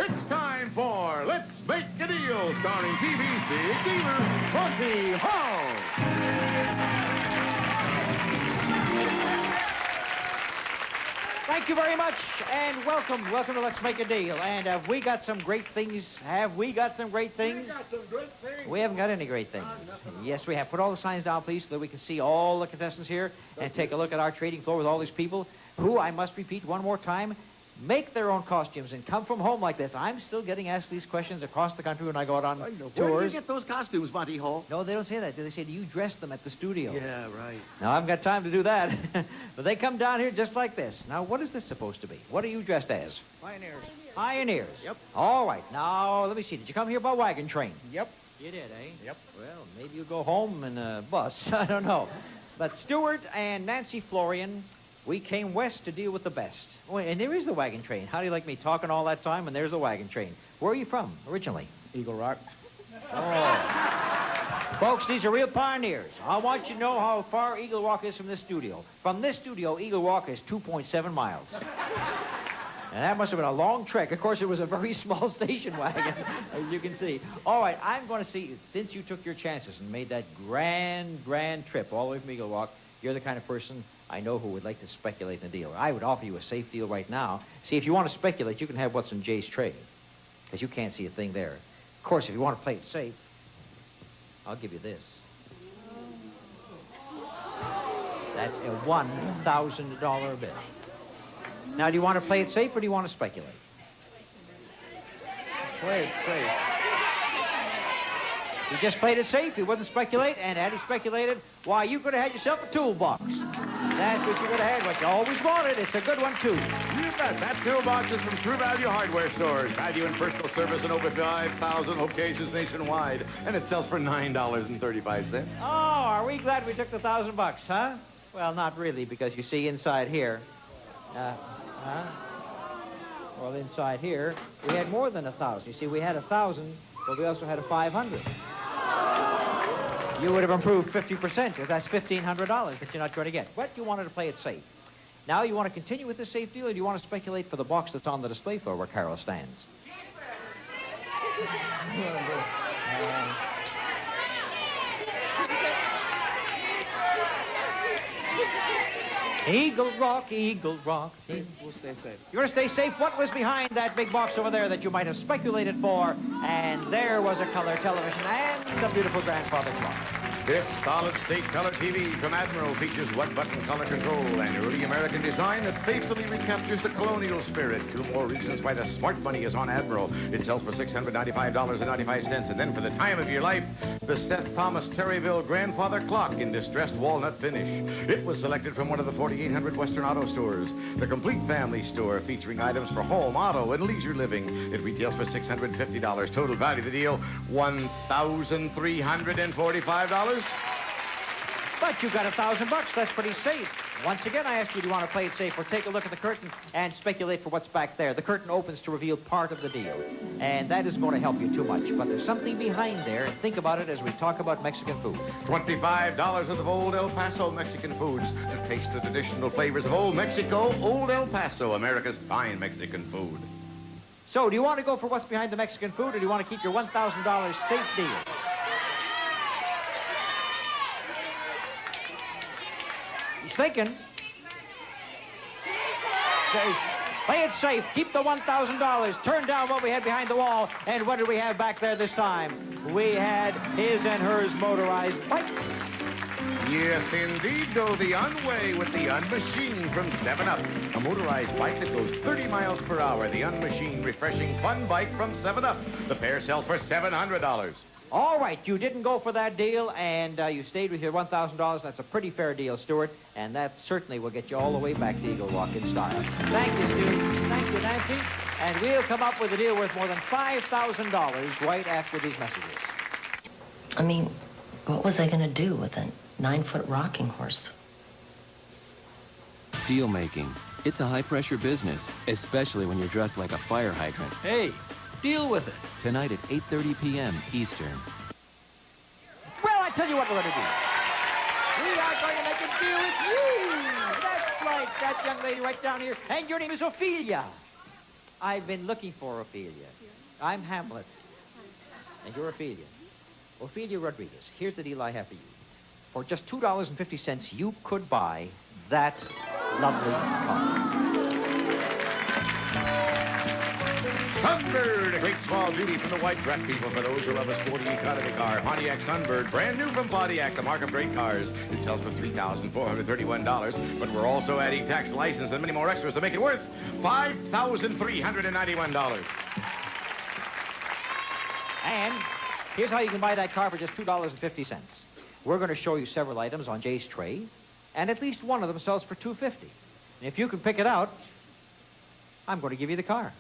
It's time for Let's Make a Deal, starring TV's big dealer, Monty Hall. Thank you very much, and welcome. Welcome to Let's Make a Deal. And have we got some great things? Have we got some great things? We got some great things. We haven't got any great things. Yes, we have. Put all the signs down, please, so that we can see all the contestants here and take a look at our trading floor with all these people who, I must repeat one more time, make their own costumes and come from home like this. I'm still getting asked these questions across the country when I go out on tours. Where do you get those costumes, Monty Hall? No, they don't say that. They say, do you dress them at the studio? Yeah, right. Now, I haven't got time to do that. But they come down here just like this. Now, what is this supposed to be? What are you dressed as? Pioneers. Pioneers. Yep. All right. Now, let me see. Did you come here by wagon train? Yep. You did, eh? Yep. Well, maybe you'll go home in a bus. I don't know. But Stuart and Nancy Florian, we came west to deal with the best. Oh, and there is the wagon train. How do you like me talking all that time? And there's the wagon train. Where are you from originally? Eagle Rock. Oh. Folks, these are real pioneers. I want you to know how far Eagle Rock is from this studio. From this studio, Eagle Rock is 2.7 miles. And that must have been a long trek. Of course, it was a very small station wagon, as you can see. All right, I'm going to see, since you took your chances and made that grand trip all the way from Eagle Rock, you're the kind of person I know who would like to speculate in a deal. I would offer you a safe deal right now. See, if you want to speculate, you can have what's in Jay's tray, because you can't see a thing there. Of course, if you want to play it safe, I'll give you this. That's a $1,000 bill. Now, do you want to play it safe or do you want to speculate? Play it safe. You just played it safe. You wouldn't speculate, and had he speculated, why, you could have had yourself a toolbox. That's what you could have had, what you always wanted. It's a good one, too. You bet. That toolbox is from True Value Hardware Stores. Value and personal service in over 5,000 locations nationwide. And it sells for $9.35. Oh, are we glad we took the $1,000, huh? Well, not really, because you see inside here. Well, inside here, we had more than 1,000. You see, we had 1,000, but we also had a 500. You would have improved 50%, because that's $1,500 that you're not going to get. But you wanted to play it safe. Now, you want to continue with the safe deal, or do you want to speculate for the box that's on the display floor where Carol stands? Eagle Rock, Eagle Rock. We'll stay safe. You're going to stay safe. What was behind that big box over there that you might have speculated for? And there was a color television and a beautiful grandfather clock. This solid-state color TV from Admiral features one-button color control and early American design that faithfully recaptures the colonial spirit. Two more reasons why the smart money is on Admiral. It sells for $695.95, and then for the time of your life, the Seth Thomas Terryville grandfather clock in distressed walnut finish. It was selected from one of the 4,800 Western auto stores. The complete family store featuring items for home, auto, and leisure living. It retails for $650. Total value of the deal, $1,345. But you got $1,000. That's pretty safe. Once again, I ask you, do you want to play it safe or take a look at the curtain and speculate for what's back there? The curtain opens to reveal part of the deal, and that isn't going to help you too much. But there's something behind there, and think about it as we talk about Mexican food. $25 worth of Old El Paso Mexican foods to taste the traditional flavors of Old Mexico. Old El Paso, America's fine Mexican food. So, do you want to go for what's behind the Mexican food, or do you want to keep your $1,000 safe deal? He's thinking. Play it safe. Keep the $1,000. Turn down what we had behind the wall. And what did we have back there this time? We had his and hers motorized bikes. Yes, indeed, go the Unway with the Unmachine from 7-Up. A motorized bike that goes 30 miles per hour. The Unmachine refreshing fun bike from 7-Up. The pair sells for $700. All right, you didn't go for that deal, and you stayed with your $1,000. That's a pretty fair deal, Stuart, and that certainly will get you all the way back to Eagle Rock in style. Thank you, Stu. Thank you, Nancy. And we'll come up with a deal worth more than $5,000 right after these messages. I mean, what was I going to do with a 9-foot rocking horse? Deal making. It's a high-pressure business, especially when you're dressed like a fire hydrant. Hey, deal with it. Tonight at 8:30 p.m. Eastern. Well, I tell you what we're going to do. We are going to make a deal with you. That's right, that young lady right down here. And your name is Ophelia. I've been looking for Ophelia. I'm Hamlet. And you're Ophelia. Ophelia Rodriguez, here's the deal I have for you. For just $2.50, you could buy that lovely car. Sunbird, a great small beauty from the white track people for those who love a sporty economy car. Pontiac Sunbird, brand new from Pontiac, the mark of great cars. It sells for $3,431, but we're also adding tax, license, and many more extras to make it worth $5,391. And here's how you can buy that car for just $2.50. We're going to show you several items on Jay's tray, and at least one of them sells for $2.50. And if you can pick it out, I'm going to give you the car.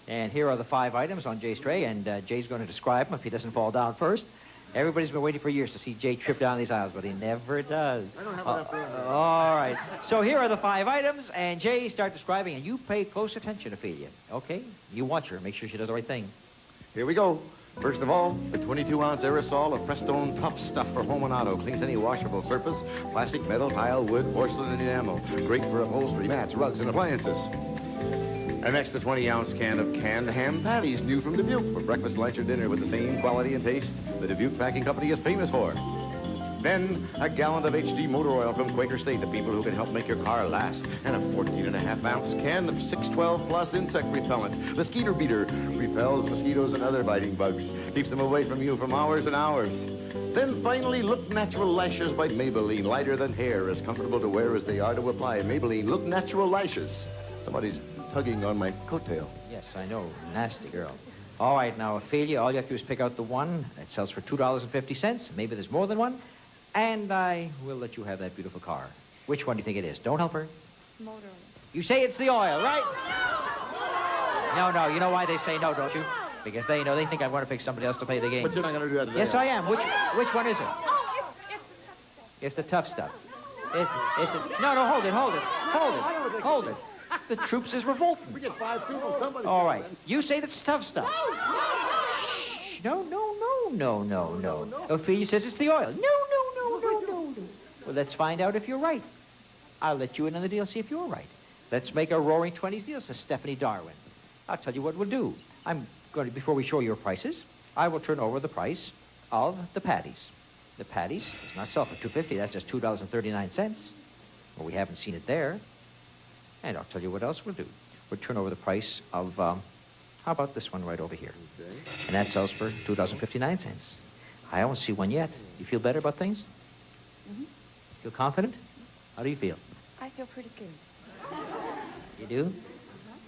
And here are the 5 items on Jay's tray, and Jay's going to describe them if he doesn't fall down first. Everybody's been waiting for years to see Jay trip down these aisles, but he never does. I don't have enough room. All right. So here are the 5 items, and Jay, start describing, and you pay close attention, Ophelia. Okay? You watch her. Make sure she does the right thing. Here we go. First of all, the 22-ounce aerosol of Prestone Tough Stuff for home and auto. Cleans any washable surface, plastic, metal, tile, wood, porcelain, and enamel. Great for upholstery, mats, rugs, and appliances. And next, the 20-ounce can of canned ham patties, new from Dubuque, for breakfast, lunch, or dinner with the same quality and taste the Dubuque Packing Company is famous for. Then, a gallon of HD motor oil from Quaker State, the people who can help make your car last. And a 14.5-ounce can of 612 Plus insect repellent. The Skeeter Beater repels mosquitoes and other biting bugs. Keeps them away from you for hours and hours. Then finally, Look Natural Lashes by Maybelline. Lighter than hair, as comfortable to wear as they are to apply. Maybelline Look Natural Lashes. Somebody's tugging on my coattail. Yes, I know. Nasty girl. All right, now, Ophelia, all you have to do is pick out the one that sells for $2.50. Maybe there's more than one. And I will let you have that beautiful car. Which one do you think it is? Don't help her. Motor oil. You say it's the oil, right? No. You know why they say no, don't you? Because they know they think I'm going to pick somebody else to play the game. But you're not going to do that today. Yes, I am. Which one is it? Oh, It's the tough stuff. No, hold it. The troops is revolting. We get 5 people. Somebody. All right. You say that's tough stuff. Shh. No. Ophelia says it's the oil. No. Well, let's find out if you're right. I'll let you in on the deal, see if you're right. Let's make a roaring 20s deal, says Stephanie Darwin. I'll tell you what we'll do. I'm going to, before we show your prices, I will turn over the price of the patties. The patties does not sell for $2.50. That's just $2.39. Well, we haven't seen it there. And I'll tell you what else we'll do. We'll turn over the price of, how about this one right over here? Okay. And that sells for $2.59. I don't see one yet. You feel better about things? Mm-hmm. Feel confident? How do you feel? I feel pretty good. You do?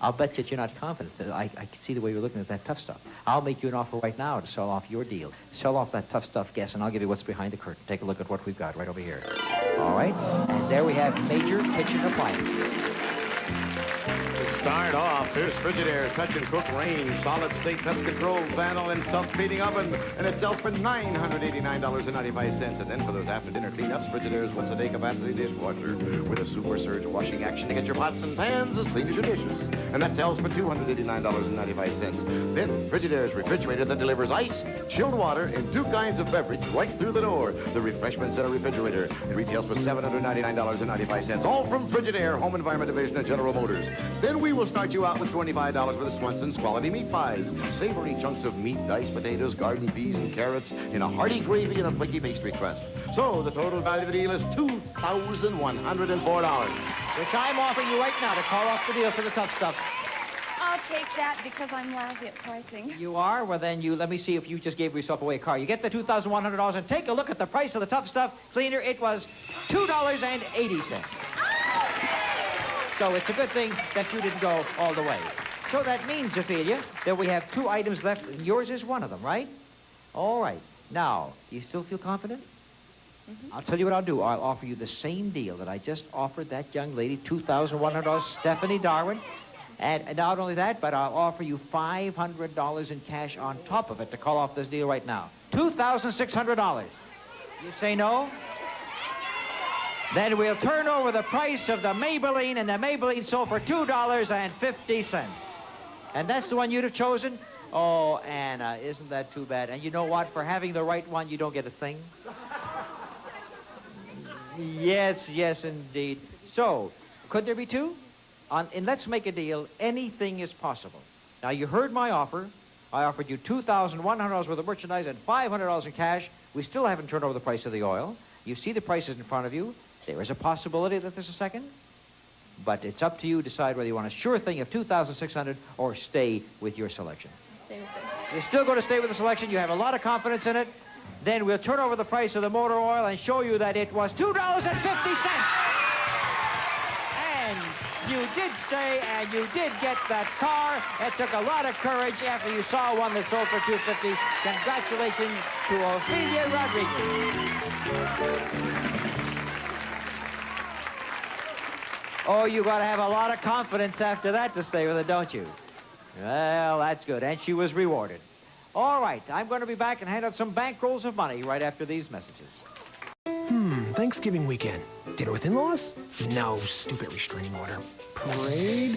I'll bet you that you're not confident. I can see the way you're looking at that tough stuff. I'll make you an offer right now to sell off your deal. Sell off that tough stuff, guess, and I'll give you what's behind the curtain. Take a look at what we've got right over here. All right? And there we have major kitchen appliances. Start off, here's Frigidaire Touch and Cook Range, solid state touch control panel and self-feeding oven, and it sells for $989.95. And then for those after-dinner cleanups, Frigidaire's once-a-day capacity dishwasher with a super surge washing action to get your pots and pans as clean as your dishes. And that sells for $289.95. Then Frigidaire's refrigerator that delivers ice, chilled water, and 2 kinds of beverage right through the door. The Refreshment Center refrigerator. It retails for $799.95. All from Frigidaire, Home Environment Division of General Motors. Then we will start you out with $25 for the Swanson's quality meat pies. Savory chunks of meat, diced potatoes, garden peas, and carrots in a hearty gravy and a flaky pastry crust. So the total value of the deal is $2,104. Which I'm offering you right now to call off the deal for the tough stuff. I'll take that because I'm lousy at pricing. You are? Well, then let me see if you just gave yourself away a car. You get the $2,100 and take a look at the price of the tough stuff cleaner. It was $2.80. So it's a good thing that you didn't go all the way. So that means, Ophelia, that we have 2 items left. Yours is one of them, right? All right. Now, do you still feel confident? Mm-hmm. I'll tell you what I'll do. I'll offer you the same deal that I just offered that young lady, $2,100, Stephanie Darwin. And not only that, but I'll offer you $500 in cash on top of it to call off this deal right now. $2,600. You say no? Then we'll turn over the price of the Maybelline, and the Maybelline sold for $2.50. And that's the one you'd have chosen? Oh, Anna, isn't that too bad? And you know what? For having the right one, you don't get a thing. Yes, indeed. So, could there be 2? in Let's Make a Deal, anything is possible. Now, you heard my offer. I offered you $2,100 worth of merchandise and $500 in cash. We still haven't turned over the price of the oil. You see the prices in front of you. There is a possibility that there's a second. But it's up to you to decide whether you want a sure thing of $2,600 or stay with your selection. Stay with it. You're still going to stay with the selection. You have a lot of confidence in it. Then we'll turn over the price of the motor oil and show you that it was $2.50. And you did stay, and you did get that car. It took a lot of courage after you saw one that sold for $250. Congratulations to Ophelia Rodriguez. Oh, you got to have a lot of confidence after that to stay with it, don't you? Well, that's good. And she was rewarded. All right, I'm going to be back and hand out some bankrolls of money right after these messages. Thanksgiving weekend. Dinner with in-laws? No, stupid restraining order. Parade?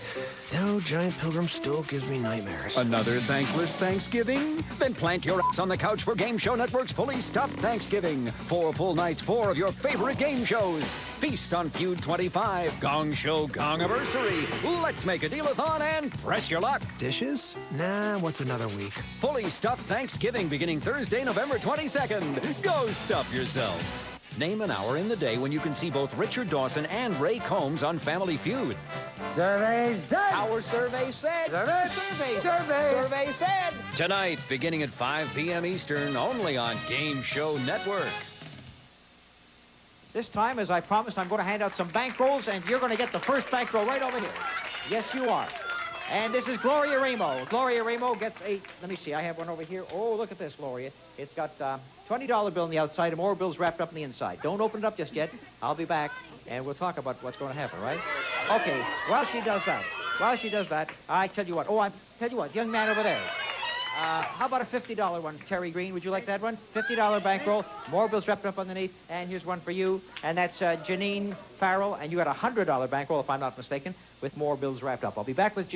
No, giant pilgrim still gives me nightmares. Another thankless Thanksgiving? Then plant your ass on the couch for Game Show Network's Fully Stuffed Thanksgiving. 4 full nights, 4 of your favorite game shows. Feast on Feud 25, Gong Show Gong-iversary, Let's Make a Deal-a-thon, and Press Your Luck. Dishes? Nah, what's another week? Fully Stuffed Thanksgiving beginning Thursday, November 22nd. Go stuff yourself. Name an hour in the day when you can see both Richard Dawson and Ray Combs on Family Feud. Survey said. Our survey said. Survey said. Tonight, beginning at 5 p.m. Eastern, only on Game Show Network. This time, as I promised, I'm going to hand out some bankrolls, and you're going to get the first bankroll right over here. Yes, you are. And this is Gloria Remo. Gloria Remo gets a, let me see, I have one over here. Oh, look at this, Gloria. It's got $20 bill on the outside and more bills wrapped up on the inside. Don't open it up just yet. I'll be back, and we'll talk about what's going to happen, right? Okay, while she does that, I tell you what. Oh, young man over there. How about a $50 one, Terry Green? Would you like that one? $50 bankroll, more bills wrapped up underneath, and here's one for you, and that's Janine Farrell, and you got a $100 bankroll, if I'm not mistaken, with more bills wrapped up. I'll be back with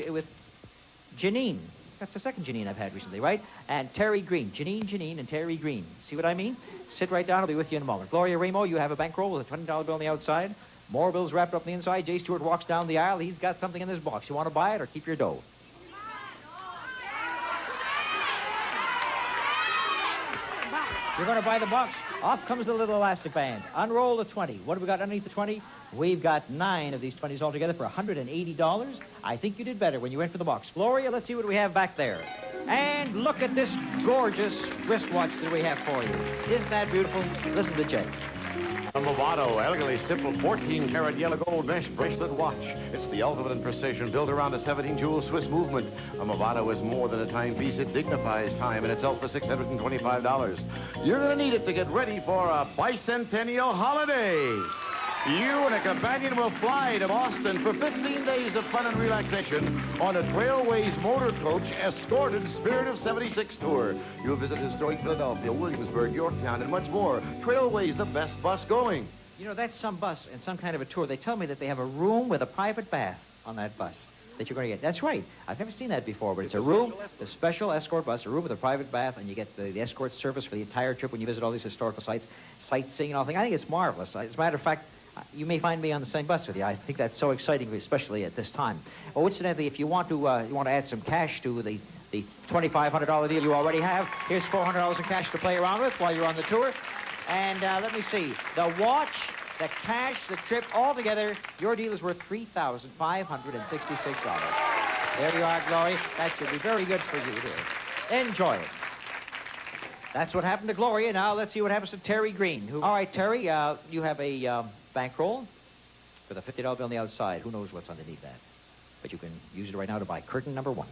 Janine. That's the second Janine I've had recently, right? And Terry Green. Janine, and Terry Green. See what I mean? Sit right down. I'll be with you in a moment. Gloria Remo, you have a bankroll with a $20 bill on the outside, more bills wrapped up on the inside. Jay Stewart walks down the aisle. He's got something in this box. You want to buy it or keep your dough? You're going to buy the box. Off comes the little elastic band. Unroll the 20. What have we got underneath the 20? We've got 9 of these 20s altogether for $180. I think you did better when you went for the box. Gloria, let's see what we have back there. And look at this gorgeous wristwatch that we have for you. Isn't that beautiful? Listen to Jay. A Movado, elegantly simple 14-karat yellow gold mesh bracelet watch. It's the ultimate in precision, built around a 17-jewel Swiss movement. A Movado is more than a timepiece. It dignifies time, and it sells for $625. You're going to need it to get ready for a bicentennial holiday. You and a companion will fly to Boston for 15 days of fun and relaxation on a Trailways Motor Coach Escorted Spirit of 76 tour. You'll visit historic Philadelphia, Williamsburg, Yorktown, and much more. Trailways, the best bus going. You know, that's some bus and some kind of a tour. They tell me that they have a room with a private bath on that bus that you're going to get. That's right. I've never seen that before, but it's a room, a special escort bus, a room with a private bath, and you get the escort service for the entire trip when you visit all these historical sites, sightseeing and all things. I think it's marvelous. As a matter of fact, you may find me on the same bus with you. I think that's so exciting, especially at this time. Oh, incidentally, if you want to add some cash to the $2,500 deal you already have, here's $400 in cash to play around with while you're on the tour. And let me see. The watch, the cash, the trip, all together, your deal is worth $3,566. There you are, Gloria. That should be very good for you here. Enjoy it. That's what happened to Gloria. Now let's see what happens to Terry Green. All right, Terry, you have a bankroll with a $50 bill on the outside. Who knows what's underneath that? But you can use it right now to buy curtain number 1.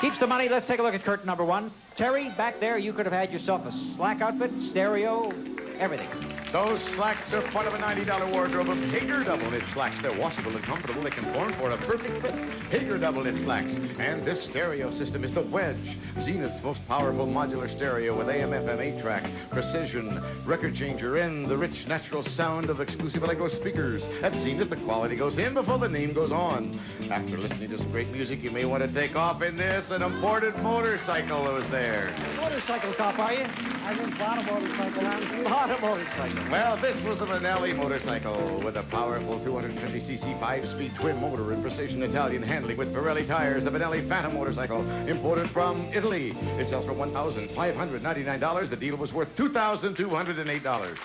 Keeps the money. Let's take a look at curtain number 1. Terry, back there, you could have had yourself a slack outfit, stereo, everything. Those slacks are part of a $90 wardrobe of Hager double knit slacks. They're washable and comfortable. They can form for a perfect fit. Hager double knit slacks. And this stereo system is the Wedge, Zenith's most powerful modular stereo with AM/FM 8-track, precision, record changer, and the rich natural sound of exclusive Lego speakers. At Zenith, the quality goes in before the name goes on. After listening to some great music, you may want to take off in this. An imported motorcycle was there. Motorcycle cop, are you? I just bought a motorcycle. Bought a motorcycle. Well, this was the Benelli motorcycle with a powerful 250cc 5-speed twin motor and precision Italian handling with Pirelli tires. The Benelli Phantom motorcycle, imported from Italy. It sells for $1,599. The deal was worth $2,208.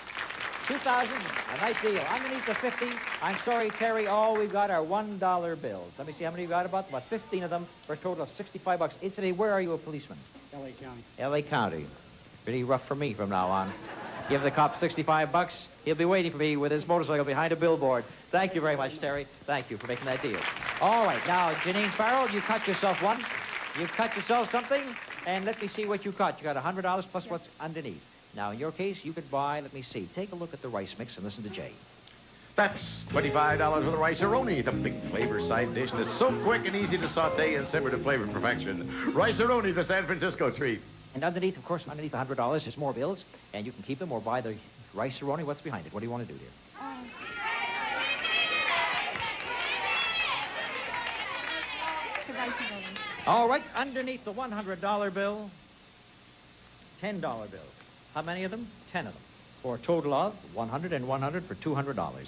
2,000, a nice deal. Underneath the 50, I'm sorry, Terry, all we've got are $1 bills. Let me see how many you got about 15 of them for a total of $65. Incidentally, where are you a policeman? L.A. County. L.A. County. Pretty rough for me from now on. Give the cop $65. He'll be waiting for me with his motorcycle behind a billboard. Thank you very much, Terry. Thank you for making that deal. All right, now, Janine Farrell, you cut yourself one. You cut yourself something, and let me see what you cut. You got $100 plus what's underneath. Now, in your case, you could buy, let me see, take a look at the rice mix and listen to Jay. That's $25 for the rice-a-roni, the big flavor side dish that's so quick and easy to saute and simmer to flavor perfection. Rice-a-roni, the San Francisco treat. And underneath, of course, underneath the $100 is more bills, and you can keep them or buy the rice-a-roni. What's behind it? What do you want to do, dear? The rice-a-roni. All right, underneath the $100 bill, $10 bills. How many of them? 10 of them. For a total of $100 and $100 for $200.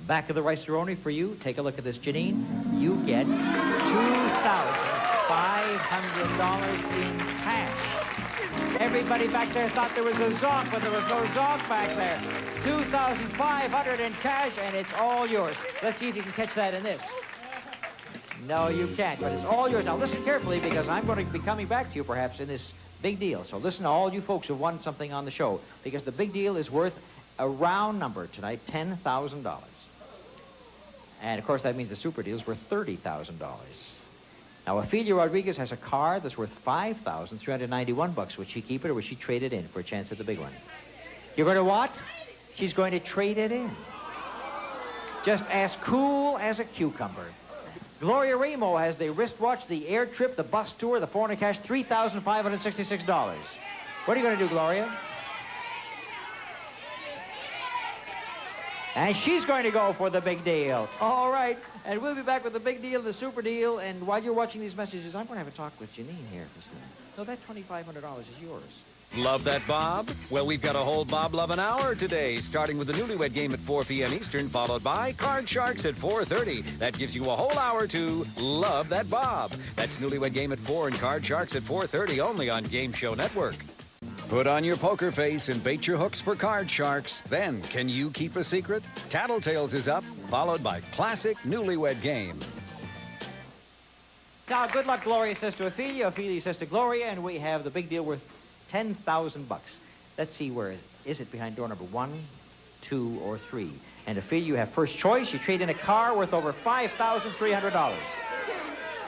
Back of the rice-a-roni for you. Take a look at this, Janine. You get $2,500 in cash. Everybody back there thought there was a zonk, but there was no zonk back there. $2,500 in cash, and it's all yours. Let's see if you can catch that in this. No, you can't, but it's all yours. Now, listen carefully, because I'm going to be coming back to you, perhaps, in this big deal. So listen to all you folks who won something on the show, because the big deal is worth a round number tonight, $10,000. And, of course, that means the super deal is worth $30,000. Now, Ophelia Rodriguez has a car that's worth $5,391. Would she keep it, or would she trade it in for a chance at the big one? You're going to what? She's going to trade it in. Just as cool as a cucumber. Gloria Ramo has the wristwatch, the air trip, the bus tour, the foreign cash, $3,566. What are you going to do, Gloria? And she's going to go for the big deal. All right. And we'll be back with the big deal, the super deal. And while you're watching these messages, I'm going to have a talk with Janine here. So that $2,500 is yours. Love that, Bob? Well, we've got a whole Bob Love an hour today, starting with the Newlywed Game at 4 p.m. Eastern, followed by Card Sharks at 4:30. That gives you a whole hour to Love That, Bob. That's Newlywed Game at 4 and Card Sharks at 4:30, only on Game Show Network. Put on your poker face and bait your hooks for Card Sharks. Then, can you keep a secret? Tattletales is up, followed by Classic Newlywed Game. Now, good luck, Gloria says to Ophelia. Ophelia says to Gloria, and we have the big deal worth $10,000. Let's see, where is it? Behind door number 1, 2, or 3? And Ophelia, you have first choice. You trade in a car worth over $5,300.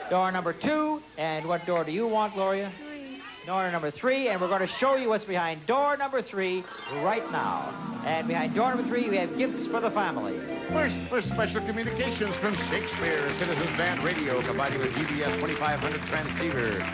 Door number 2, and what door do you want, Gloria? 3. Door number 3, and we're going to show you what's behind door number 3 right now. And behind door number 3, we have gifts for the family. First, for special communications from Shakespeare, Citizens Band Radio, combining with PBS 2500 transceiver.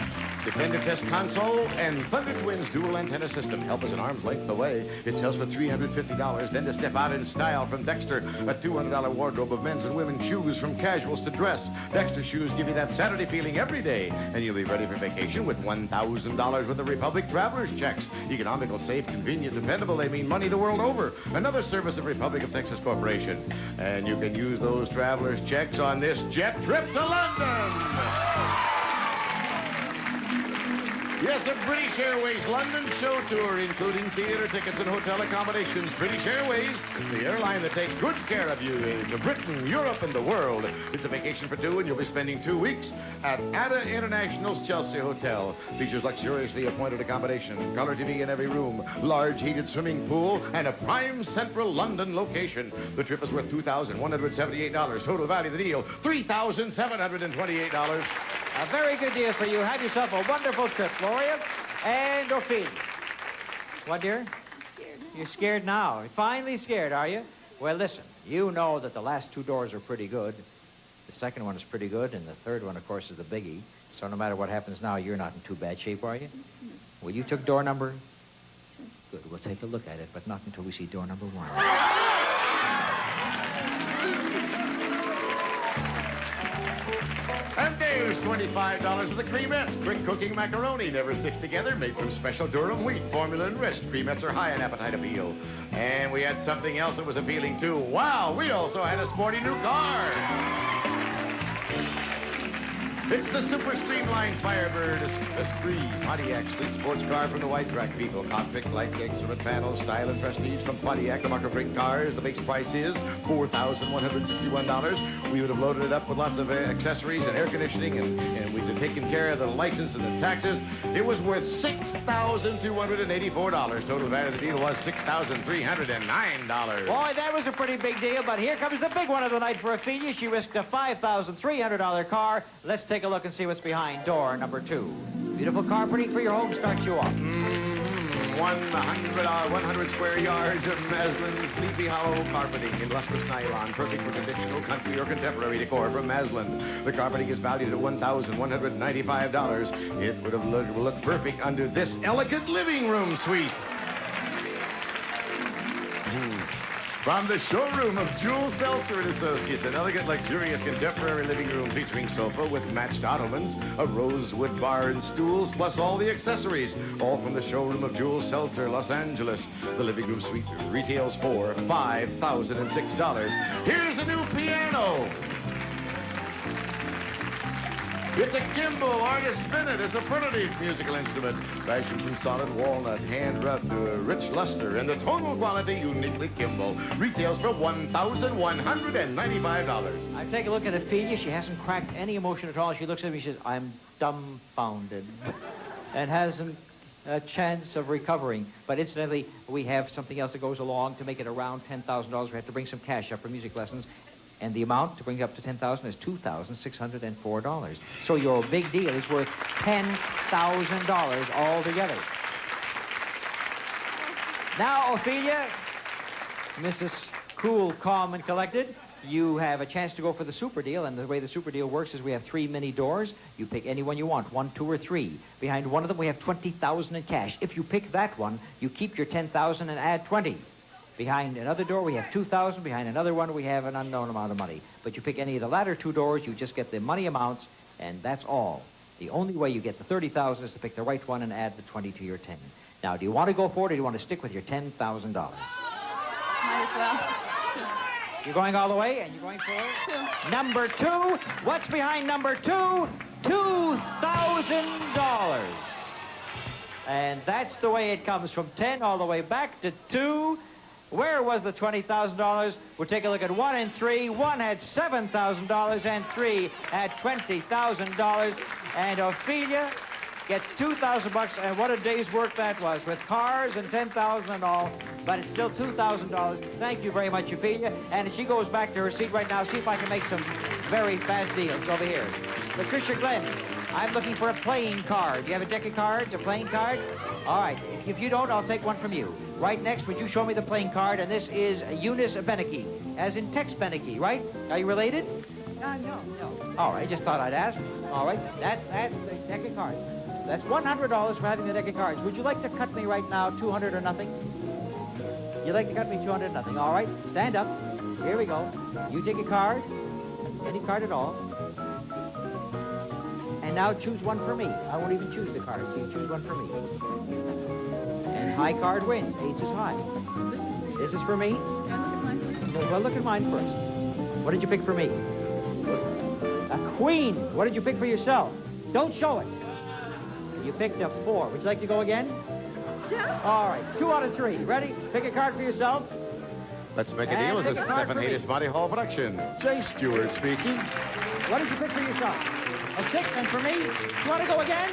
Defender test console and Thunder Twins dual antenna system help us an arm's length away. It sells for $350. Then to step out in style from Dexter, a $200 wardrobe of men's and women's shoes from casuals to dress. Dexter shoes give you that Saturday feeling every day, and you'll be ready for vacation with $1,000 worth of Republic Traveler's checks. Economical, safe, convenient, dependable. They mean money the world over. Another service of Republic of Texas Corporation. And you can use those Traveler's checks on this jet trip to London. Yes, a British Airways London show tour, including theater tickets and hotel accommodations. British Airways, the airline that takes good care of you to Britain, Europe, and the world. It's a vacation for 2, and you'll be spending 2 weeks at Ada International's Chelsea Hotel. Features luxuriously appointed accommodation, color TV in every room, large heated swimming pool, and a prime central London location. The trip is worth $2,178. Total value of the deal, $3,728. A very good deal for you. Have yourself a wonderful trip, Gloria and Ophelia. What, dear? I'm scared now. You're scared now. You're finally scared, are you? Well, listen, you know that the last 2 doors are pretty good. The second one is pretty good, and the third one, of course, is the biggie. So no matter what happens now, you're not in too bad shape, are you? Well, you took door number? Good. We'll take a look at it, but not until we see door number 1. And there's Here's $25 of the creamettes. Quick cooking macaroni, never sticks together, made from special Durham wheat, formula enriched. Creamettes are high in appetite appeal. And we had something else that was appealing too. Wow, we also had a sporty new car. It's the super streamlined Firebird Esprit Pontiac sleek sports car from the White Track people. Cockpit, light instrument panels, style and prestige from Pontiac. The market brake cars. The base price is $4,161. We would have loaded it up with lots of accessories and air conditioning, and we'd have taken care of the license and the taxes. It was worth $6,284. Total value of the deal was $6,309. Boy, that was a pretty big deal, but here comes the big one of the night for Ophelia. She risked a $5,300 car. Let's take a look and see what's behind door number 2. Beautiful carpeting for your home starts you off. 100 square yards of Maslin Sleepy Hollow carpeting in lustrous nylon, perfect for traditional country or contemporary decor from Maslin. The carpeting is valued at $1,195. It would have looked perfect under this elegant living room suite. From the showroom of Jules Seltzer and Associates, an elegant, luxurious, contemporary living room featuring sofa with matched ottomans, a rosewood bar and stools, plus all the accessories, all from the showroom of Jules Seltzer, Los Angeles. The living room suite retails for $5,006. Here's a new piano. It's a gimbal, artist spinet, a superlative musical instrument, fashioned from solid walnut, hand-rubbed to a rich luster, and the tonal quality uniquely gimbal. Retails for $1,195. I take a look at Ophelia. She hasn't cracked any emotion at all. She looks at me and she says, I'm dumbfounded, and hasn't a chance of recovering. But incidentally, we have something else that goes along to make it around $10,000. We have to bring some cash up for music lessons. And the amount to bring it up to $10,000 is $2,604. So your big deal is worth $10,000 altogether. Now, Ophelia, Mrs. Cool, Calm, and Collected, you have a chance to go for the super deal. And the way the super deal works is we have 3 mini doors. You pick any one you want, 1, 2, or 3. Behind one of them, we have $20,000 in cash. If you pick that one, you keep your $10,000 and add 20. Behind another door, we have $2,000. Behind another one, we have an unknown amount of money. But you pick any of the latter 2 doors, you just get the money amounts, and that's all. The only way you get the $30,000 is to pick the right one and add the 20 to your 10. Now, do you want to go for it, or do you want to stick with your $10,000? Might as well. You're going all the way, and you're going for it? 2. Number 2. What's behind number 2? $2,000. And that's the way it comes, from 10 all the way back to 2. Where was the $20,000? We'll take a look at 1 and 3. 1 had $7,000 and 3 had $20,000. And Ophelia gets $2,000, and what a day's work that was, with cars and $10,000 and all. But it's still $2,000. Thank you very much, Ophelia. And she goes back to her seat right now. See if I can make some very fast deals over here. Patricia Glenn, I'm looking for a playing card. Do you have a deck of cards, a playing card? All right. If you don't, I'll take one from you. Right next, would you show me the playing card? And this is Eunice Beneke, as in Tex Beneke, right? Are you related? No. All right, just thought I'd ask. All right, that's the deck of cards. That's $100 for having the deck of cards. Would you like to cut me right now 200 or nothing? You'd like to cut me 200 or nothing. All right, stand up. Here we go. You take a card, any card at all. And now choose one for me. I won't even choose the card, so you choose one for me. And high card wins. 8 is high. This is for me? Well, look at mine first. What did you pick for me? A queen. What did you pick for yourself? Don't show it. You picked a 4. Would you like to go again? Yeah. All right. 2 out of 3. Ready? Pick a card for yourself. Let's make a deal as a pick a card Stephen for me. Hayes Monty Hall production. Jay Stewart speaking. What did you pick for yourself? A 6, and for me? You want to go again?